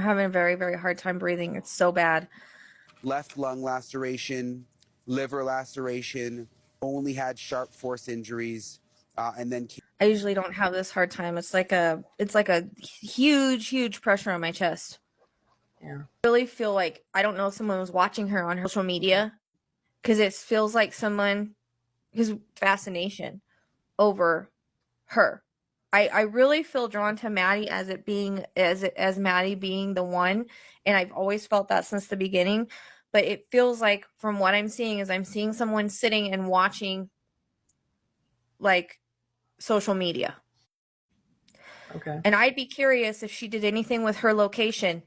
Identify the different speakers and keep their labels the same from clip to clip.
Speaker 1: having a very, very hard time breathing. It's so bad.
Speaker 2: Left lung laceration, liver laceration, only had sharp force injuries, and then
Speaker 1: I usually don't have this hard time. It's like a huge, huge pressure on my chest.
Speaker 3: Yeah.
Speaker 1: I really feel like, I don't know if someone was watching her on her social media, because it feels like someone has fascination over her. I really feel drawn to Maddie as Maddie being the one, and I've always felt that since the beginning. But it feels like, from what I'm seeing, is I'm seeing someone sitting and watching like social media.
Speaker 3: Okay.
Speaker 1: And I'd be curious if she did anything with her location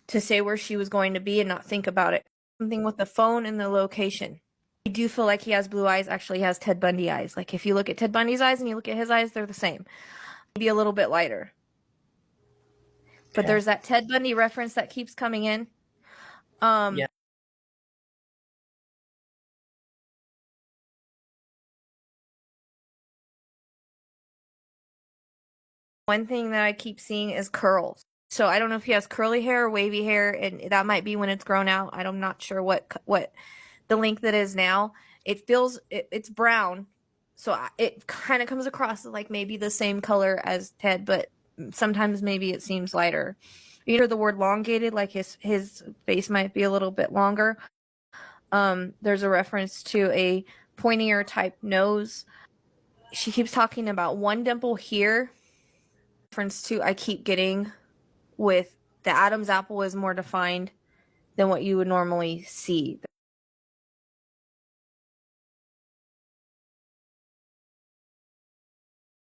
Speaker 1: to say where she was going to be and not think about it. Something with the phone and the location. I do feel like he has blue eyes. Actually, he has Ted Bundy eyes. Like, if you look at Ted Bundy's eyes and you look at his eyes, they're the same. Maybe a little bit lighter. But there's that Ted Bundy reference that keeps coming in. Yeah. One thing that I keep seeing is curls. So I don't know if he has curly hair or wavy hair, and that might be when it's grown out. I'm not sure what the length that is now. It feels it's brown, so it kind of comes across like maybe the same color as Ted, but sometimes maybe it seems lighter. You hear the word elongated, like his face might be a little bit longer. There's a reference to a pointier type nose. She keeps talking about one dimple here. Reference to I keep getting with the Adam's apple is more defined than what you would normally see. I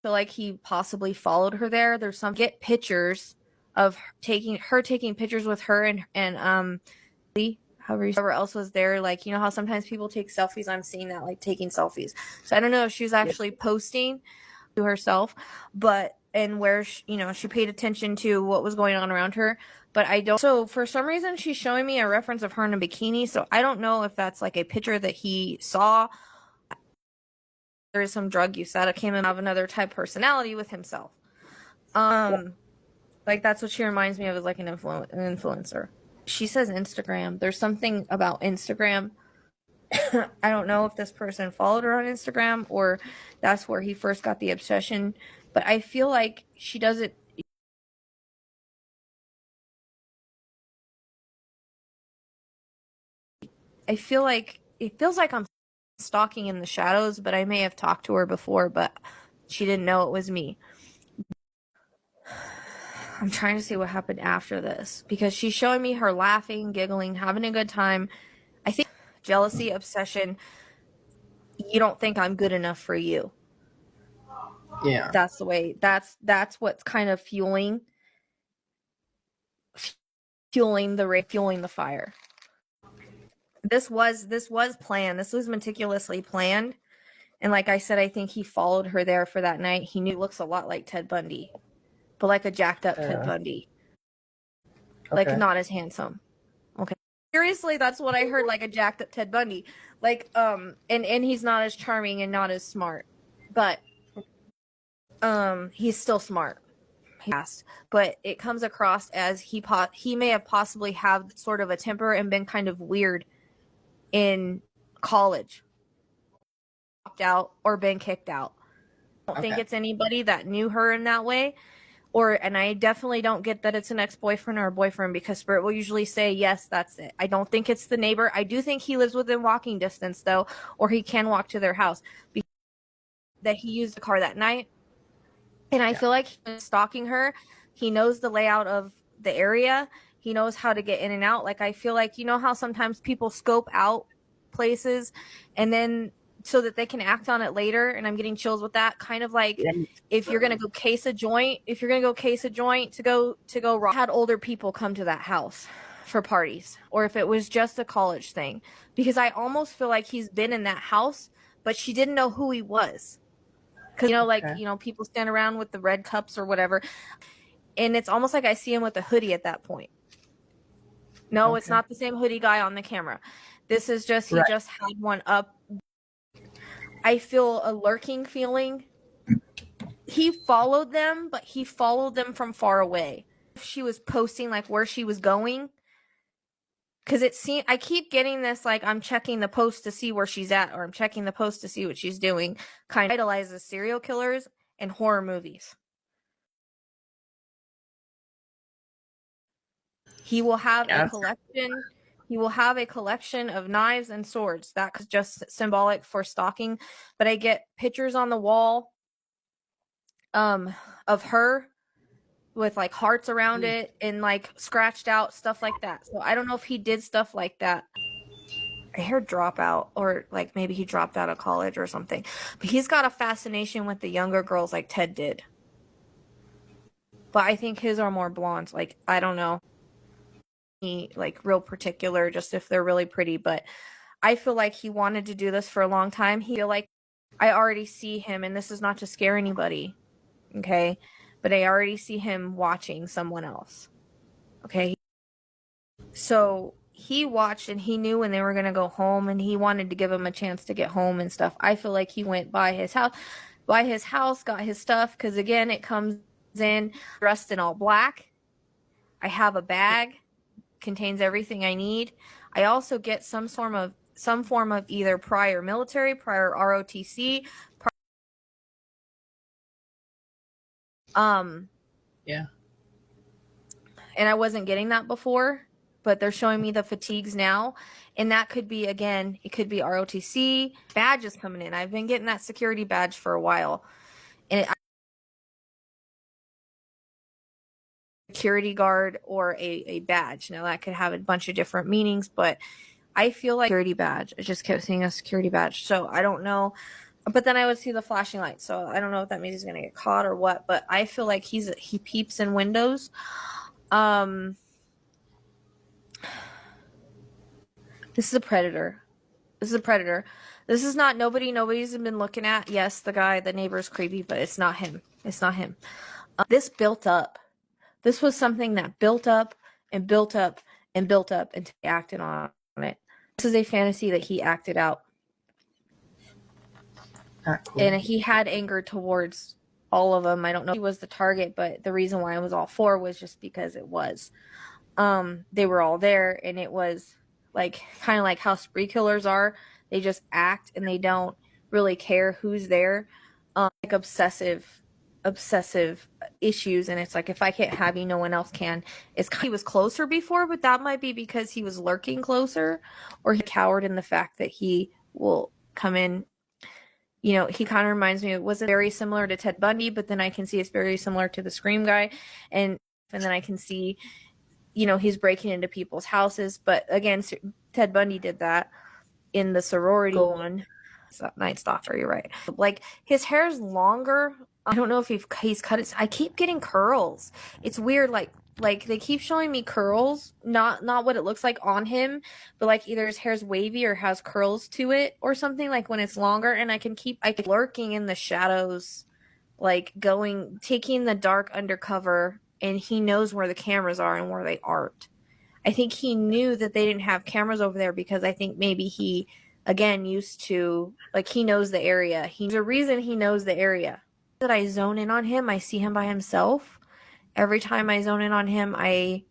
Speaker 1: feel like he possibly followed her there. There's some get pictures of her taking pictures with her and whoever else was there. Like, you know how sometimes people take selfies? I'm seeing that, like, taking selfies. So I don't know if she was actually posting to herself, but and where she paid attention to what was going on around her. But I don't. So for some reason, she's showing me a reference of her in a bikini. So I don't know if that's like a picture that he saw. There is some drug use that came in of another type personality with himself. Like, that's what she reminds me of, as like an influencer. She says Instagram. There's something about Instagram. I don't know if this person followed her on Instagram or that's where he first got the obsession, but I feel like she doesn't. I feel like it feels like I'm stalking in the shadows, but I may have talked to her before, but she didn't know it was me. I'm trying to see what happened after this, because she's showing me her laughing, giggling, having a good time. I think jealousy, obsession. You don't think I'm good enough for you.
Speaker 3: Yeah.
Speaker 1: That's the way. That's what's kind of fueling the fire. This was planned. This was meticulously planned. And like I said, I think he followed her there for that night. He knew looks a lot like Ted Bundy, but like a jacked up Ted Bundy. Like, not as handsome. Okay. Seriously, that's what I heard, like a jacked up Ted Bundy. Like, and he's not as charming and not as smart. But he's still smart. But it comes across as he may have possibly have sort of a temper and been kind of weird in college. Out or been kicked out. I don't think it's anybody that knew her in that way, and I definitely don't get that it's an ex-boyfriend or a boyfriend, because Spirit will usually say yes, that's it. I don't think it's the neighbor. I do think he lives within walking distance though, or he can walk to their house, because that he used the car that night, and I feel like he was stalking her. He knows the layout of the area. He knows how to get in and out. Like, I feel like, you know how sometimes people scope out places and then so that they can act on it later, and I'm getting chills with that. Kind of like if you're gonna go case a joint to go rob, had older people come to that house for parties, or if it was just a college thing, because I almost feel like he's been in that house, but she didn't know who he was, because people stand around with the red cups or whatever, and it's almost like I see him with a hoodie at that point. No, it's not the same hoodie guy on the camera. This is just he just had one up. I feel a lurking feeling. He followed them, but he followed them from far away. she was posting like where she was going, because it seemed, I keep getting this like I'm checking the post to see where she's at, or I'm checking the post to see what she's doing. Kind of idolizes serial killers and horror movies. He will have a collection. He will have a collection of knives and swords. That's just symbolic for stalking. But I get pictures on the wall of her with like hearts around it and like scratched out stuff like that. So I don't know if he did stuff like that. I hear drop out, or like maybe he dropped out of college or something. But he's got a fascination with the younger girls like Ted did. But I think his are more blondes. Like, I don't know. He like real particular, just if they're really pretty. But I feel like he wanted to do this for a long time. He feel like I already see him, and this is not to scare anybody, okay? But I already see him watching someone else, okay? So he watched, and he knew when they were going to go home, and he wanted to give him a chance to get home and stuff. I feel like he went by his house, got his stuff, because again, it comes in dressed in all black. I have a bag, contains everything I need. I also get some form of either prior military, prior ROTC,
Speaker 3: Yeah.
Speaker 1: and I wasn't getting that before, but they're showing me the fatigues now, and that could be, again, it could be ROTC. Badges coming in. I've been getting that security badge for a while, and security guard or a badge. Now that could have a bunch of different meanings, but I feel like security badge. I just kept seeing a security badge, so I don't know. But then I would see the flashing lights, so I don't know if that means he's gonna get caught or what. But I feel like he peeps in windows. This is a predator. This is a predator. This is not nobody's been looking at. Yes, the neighbor's creepy, but it's not him. It's not him. This built up. This was something that built up and built up and built up until he acted on it. This is a fantasy that he acted out.
Speaker 3: Not cool.
Speaker 1: And he had anger towards all of them. I don't know if he was the target, but the reason why it was all four was just because it was. They were all there, and it was like kind of like how spree killers are. They just act and they don't really care who's there. Like obsessive issues, and it's like, if I can't have you, no one else can. He was closer before, but that might be because he was lurking closer, or he cowered in the fact that he will come in. You know, he kind of reminds me, it was very similar to Ted Bundy, but then I can see it's very similar to the Scream guy, and then I can see, you know, he's breaking into people's houses. But again, Ted Bundy did that in the sorority one. It's not Night Stalker, you're right. Like, his hair's longer. I don't know if he's cut it. I keep getting curls. It's weird. Like they keep showing me curls, not what it looks like on him, but like either his hair's wavy or has curls to it or something, like when it's longer. And I keep lurking in the shadows, like taking the dark undercover, and he knows where the cameras are and where they aren't. I think he knew that they didn't have cameras over there because I think maybe he, again, used to, like, he knows the area. There's a reason he knows the area. That I zone in on him, I see him by himself. Every time I zone in on him, I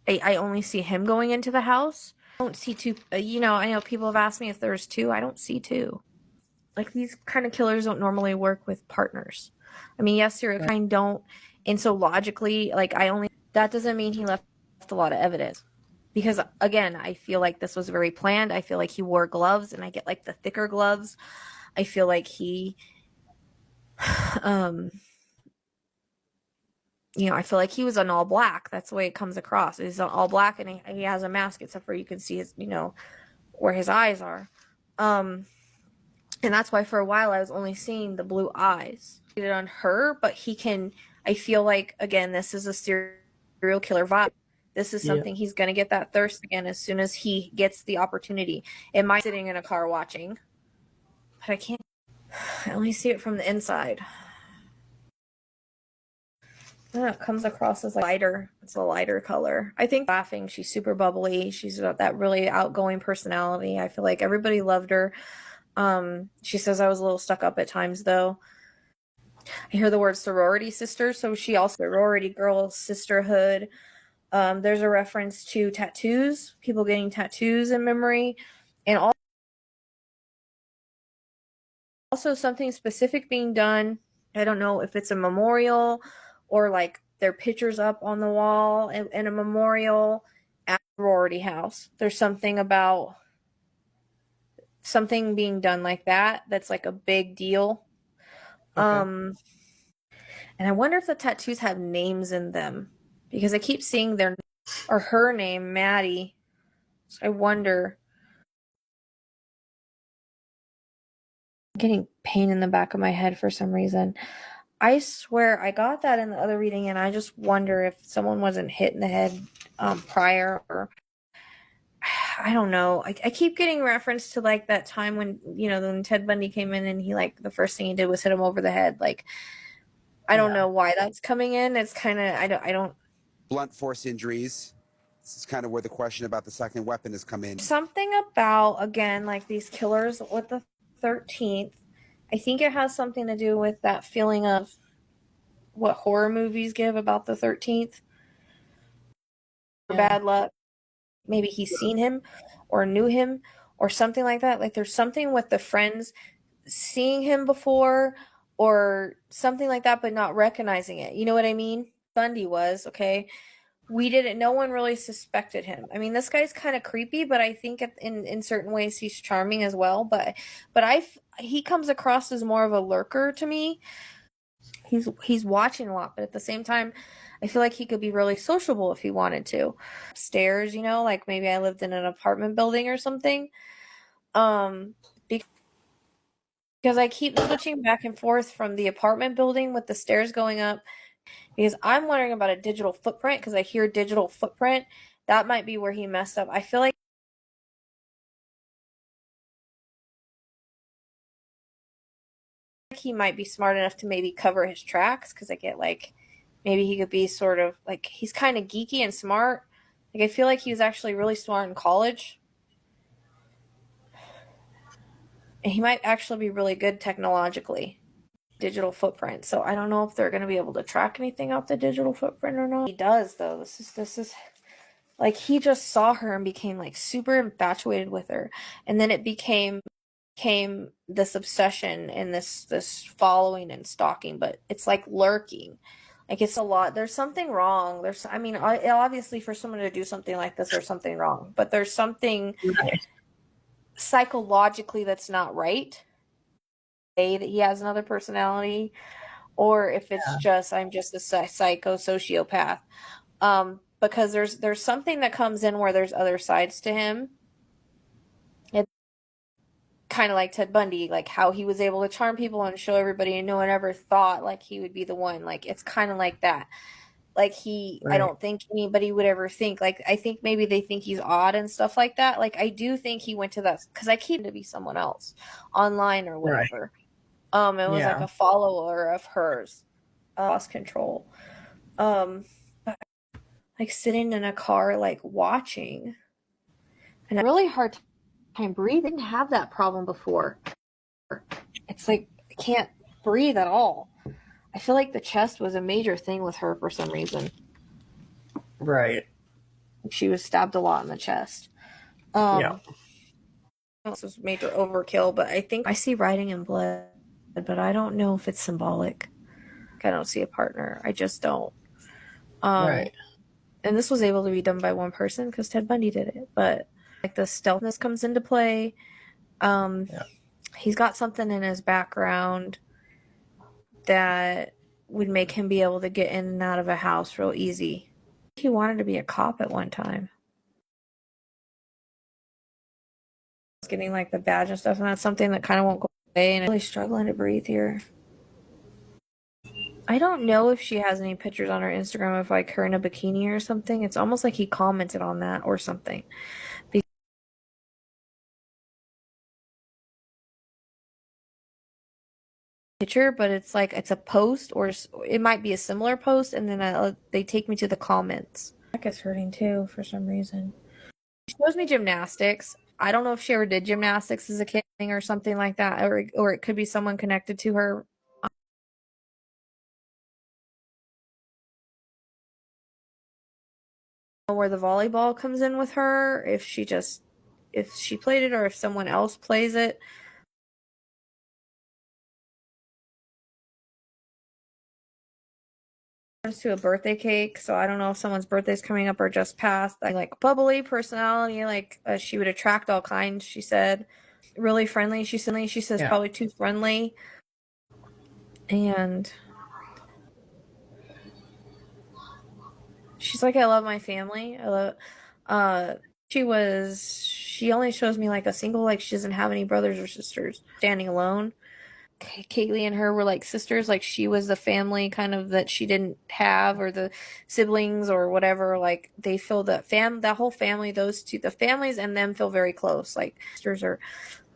Speaker 1: only see him going into the house. I don't see two. You know, I know people have asked me if there's two. I don't see two. Like, these kind of killers don't normally work with partners. I mean, yes, serial kind don't. And so logically, like, that doesn't mean he left a lot of evidence. Because, again, I feel like this was very planned. I feel like he wore gloves, and I get, like, the thicker gloves. I feel like he, you know, I feel like he was on all black. That's the way it comes across. He's on all black, and he has a mask, except for you can see his, you know, where his eyes are. And that's why for a while I was only seeing the blue eyes. On her, but I feel like, again, this is a serial killer vibe. This is something he's going to get that thirst again as soon as he gets the opportunity. Am I sitting in a car watching? But I can't. I only see it from the inside. And it comes across as lighter. It's a lighter color. I think laughing. She's super bubbly. She's got that really outgoing personality. I feel like everybody loved her. She says I was a little stuck up at times, though. I hear the word sorority sister, so she also sorority girl sisterhood. There's a reference to tattoos, people getting tattoos in memory, and also something specific being done. I don't know if it's a memorial or like their pictures up on the wall in a memorial at the sorority house. There's something about something being done like that that's like a big deal.
Speaker 3: Okay.
Speaker 1: And I wonder if the tattoos have names in them because I keep seeing their or her name, Maddie. So I wonder. I'm getting pain in the back of my head for some reason. I swear I got that in the other reading, and I just wonder if someone wasn't hit in the head prior, or I don't know. I keep getting reference to like that time when when Ted Bundy came in and he like the first thing he did was hit him over the head. Like I don't know why that's coming in. It's kind of I don't
Speaker 2: Blunt force injuries. This is kind of where the question about the second weapon has come in.
Speaker 1: something about again like these killers with the 13th. I think it has something to do with that feeling of what horror movies give about the 13th. Bad luck. Maybe he's seen him or knew him or something like that. Like there's something with the friends seeing him before or something like that, but not recognizing it. You know what I mean? Bundy was, okay. No one really suspected him. I mean, this guy's kind of creepy, but I think in certain ways he's charming as well. But he comes across as more of a lurker to me. He's watching a lot, but at the same time, I feel like he could be really sociable if he wanted to. Upstairs, like maybe I lived in an apartment building or something. Because I keep switching back and forth from the apartment building with the stairs going up because I'm wondering about a digital footprint because I hear digital footprint. That might be where he messed up. I feel like he might be smart enough to maybe cover his tracks because I get like maybe he could be sort of like he's kind of geeky and smart. Like I feel like he was actually really smart in college. And he might actually be really good technologically. Digital footprint. So I don't know if they're going to be able to track anything off the digital footprint or not. He does though. This is like he just saw her and became like super infatuated with her. And then it became this obsession and this following and stalking, but it's like lurking. Like it's a lot. There's something wrong. I mean, obviously for someone to do something like this, there's something wrong, but there's something psychologically that's not right. That he has another personality, or if it's just I'm just a psycho sociopath. Because there's something that comes in where there's other sides to him. It's kind of like Ted Bundy, like how he was able to charm people and show everybody, and no one ever thought like he would be the one. Like it's kind of like that. Like I don't think anybody would ever think. Like I think maybe they think he's odd and stuff like that. Like I do think he went to that because I keep to be someone else online or whatever. It was like a follower of hers. Lost control. Like sitting in a car, like watching, and a really hard time breathing. Didn't have that problem before. It's like I can't breathe at all. I feel like the chest was a major thing with her for some reason.
Speaker 3: Right.
Speaker 1: She was stabbed a lot in the chest. This was major overkill, but I think I see writing in blood, but I don't know if it's symbolic. I don't see a partner. I just don't.
Speaker 3: Right.
Speaker 1: And this was able to be done by one person because Ted Bundy did it. But like the stealthness comes into play. He's got something in his background that would make him be able to get in and out of a house real easy. He wanted to be a cop at one time. Getting like the badge and stuff, and that's something that kind of won't go away. And I'm really struggling to breathe here. I don't know if she has any pictures on her Instagram of like her in a bikini or something. It's almost like he commented on that or something. Picture, but it's like it's a post or it might be a similar post, and then they take me to the comments. My back is hurting too for some reason. She shows me gymnastics. I don't know if she ever did gymnastics as a kid or something like that, or it could be someone connected to her where the volleyball comes in with her, if she played it or if someone else plays it. To a birthday cake, so I don't know if someone's birthday's coming up or just passed. Like bubbly personality, like she would attract all kinds. She said, really friendly. She says probably too friendly, and she's like, I love my family. I love. She only shows me like a single, like she doesn't have any brothers or sisters. Standing alone. Kaylee and her were like sisters, like she was the family kind of that she didn't have, or the siblings or whatever, like they feel that whole family, those two, the families and them feel very close, like sisters are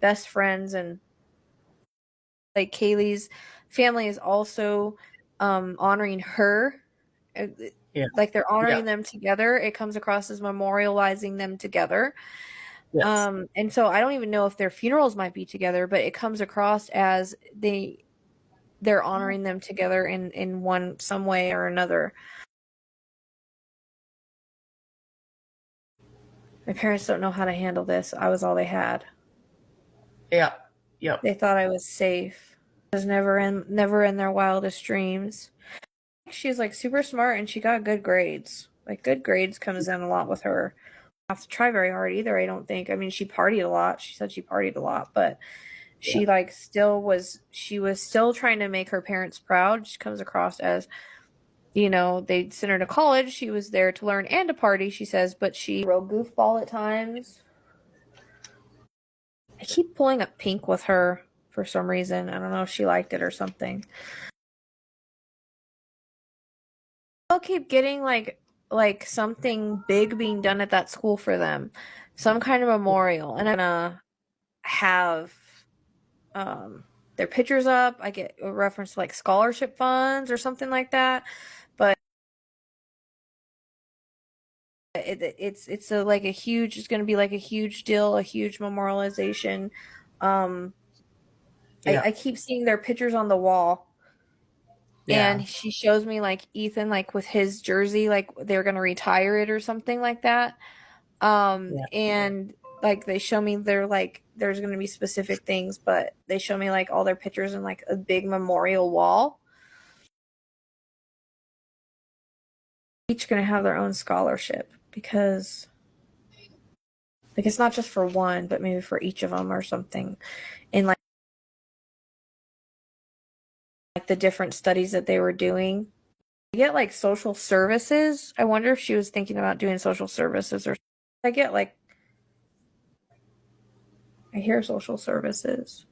Speaker 1: best friends. And like Kaylee's family is also honoring her, like they're honoring them together. It comes across as memorializing them together. Yes. And so I don't even know if their funerals might be together, but it comes across as they're honoring them together in some way or another. My parents don't know how to handle this. I was all they had.
Speaker 3: Yeah. Yep.
Speaker 1: They thought I was safe. I was never in their wildest dreams. She's like super smart and she got good grades. Like good grades comes in a lot with her. Have to try very hard either, I don't think. I mean, she partied a lot. She said she partied a lot, but she she was still trying to make her parents proud. She comes across as, they sent her to college. She was there to learn and to party, she says, but she real goofball at times. I keep pulling up Pink with her for some reason. I don't know if she liked it or something. I'll keep getting like something big being done at that school for them, some kind of memorial, and I'm gonna have their pictures up. I get a reference to like scholarship funds or something like that, but it's it's going to be like a huge deal, a huge memorialization. I keep seeing their pictures on the wall. And she shows me like Ethan, like with his jersey, like they're gonna retire it or something like that. And like they show me they're like there's gonna be specific things, but they show me like all their pictures in like a big memorial wall. Each gonna have their own scholarship because like it's not just for one, but maybe for each of them or something. In like the different studies that they were doing. I get like social services. I wonder if she was thinking about doing social services, or I hear social services.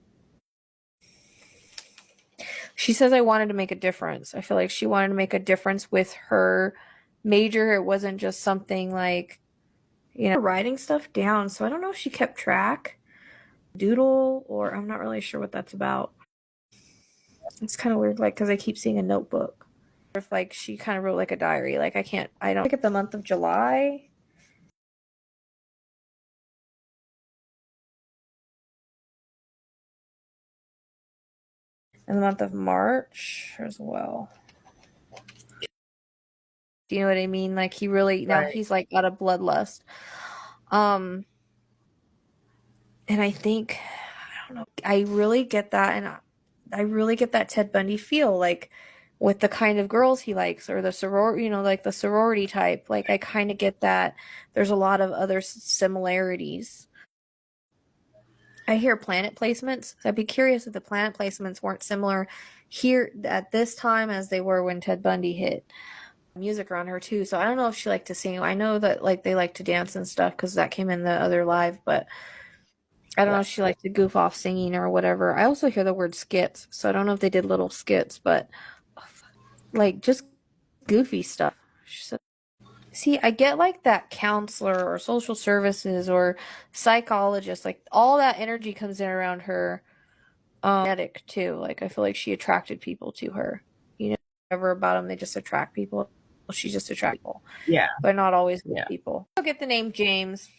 Speaker 1: She says I wanted to make a difference. I feel like she wanted to make a difference with her major. It wasn't just something like, writing stuff down. So I don't know if she kept track, doodle, or I'm not really sure what that's about. It's kind of weird, like, because I keep seeing a notebook. If like she kind of wrote like a diary, like I don't look at the month of July. And the month of March as well. Do you know what I mean? Like he really now he's like got a bloodlust. And I think I don't know. I really get that, and I really get that Ted Bundy feel, like with the kind of girls he likes, or the sorority, like the sorority type. Like I kind of get that. There's a lot of other similarities. I hear planet placements. I'd be curious if the planet placements weren't similar here at this time as they were when Ted Bundy hit. Music around her too, so I don't know if she liked to sing. I know that like they like to dance and stuff because that came in the other live, but I don't know if she liked to goof off singing or whatever. I also hear the word skits, so I don't know if they did little skits, but like just goofy stuff. See, I get like that counselor or social services or psychologist, like all that energy comes in around her. Magnetic too. Like I feel like she attracted people to her. Whatever about them, they just attract people. She just attracts people.
Speaker 3: Yeah.
Speaker 1: But not always people. I'll get the name James.